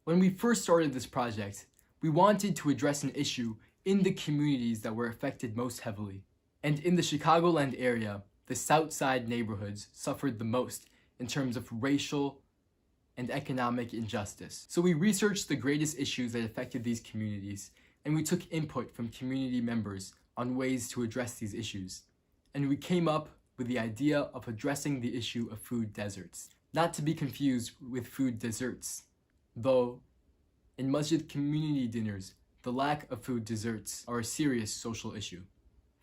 When we first started this project, we wanted to address an issue in the communities that were affected most heavily. And in the Chicagoland area, the South Side neighborhoods suffered the most in terms of racial and economic injustice. So we researched the greatest issues that affected these communities, and we took input from community members on ways to address these issues. And we came up with the idea of addressing the issue of food deserts, not to be confused with food desserts. Though, in Masjid community dinners, the lack of food desserts are a serious social issue.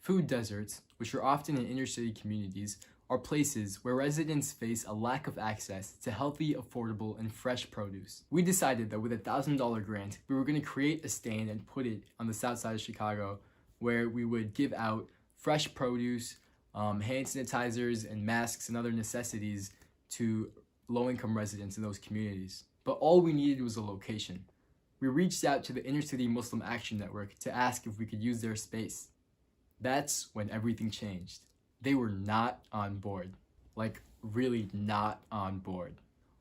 Food deserts, which are often in inner-city communities, are places where residents face a lack of access to healthy, affordable, and fresh produce. We decided that with a $1,000 grant, we were going to create a stand and put it on the south side of Chicago, where we would give out fresh produce, hand sanitizers, and masks and other necessities to low-income residents in those communities. But all we needed was a location. We reached out to the Inner City Muslim Action Network to ask if we could use their space. That's when everything changed. They were not on board. Like, really not on board.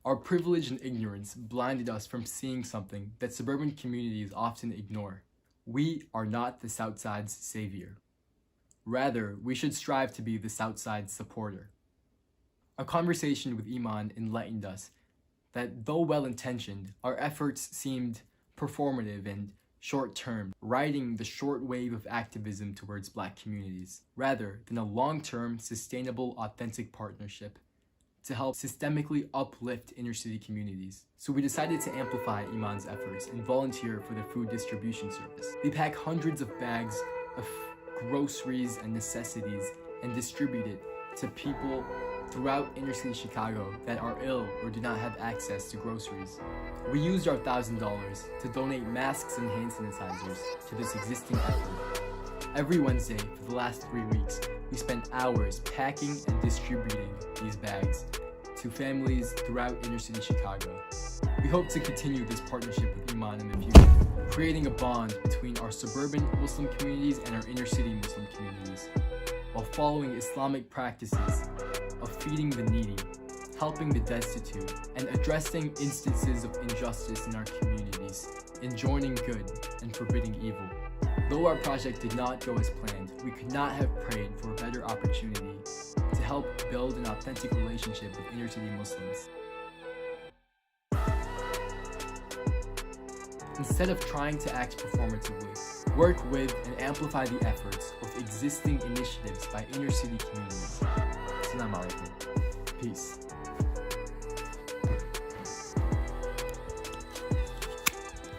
Our privilege and ignorance blinded us from seeing something that suburban communities often ignore. We are not the Southside's savior. Rather, we should strive to be the Southside's supporter. A conversation with Iman enlightened us that though well-intentioned, our efforts seemed performative and short-term, riding the short wave of activism towards Black communities, rather than a long-term, sustainable, authentic partnership to help systemically uplift inner-city communities. So we decided to amplify Iman's efforts and volunteer for the food distribution service. We pack hundreds of bags of groceries and necessities and distribute it to people throughout inner-city Chicago that are ill or do not have access to groceries. We used our $1,000 to donate masks and hand sanitizers to this existing effort. Every Wednesday for the last 3 weeks, we spent hours packing and distributing these bags to families throughout inner-city Chicago. We hope to continue this partnership with Iman in the future, creating a bond between our suburban Muslim communities and our inner-city Muslim communities, while following Islamic practices of feeding the needy, helping the destitute, and addressing instances of injustice in our communities, enjoining good and forbidding evil. Though our project did not go as planned, we could not have prayed for a better opportunity to help build an authentic relationship with inner-city Muslims. Instead of trying to act performatively, work with and amplify the efforts of existing initiatives by inner-city communities. Assalamu alaikum. Peace.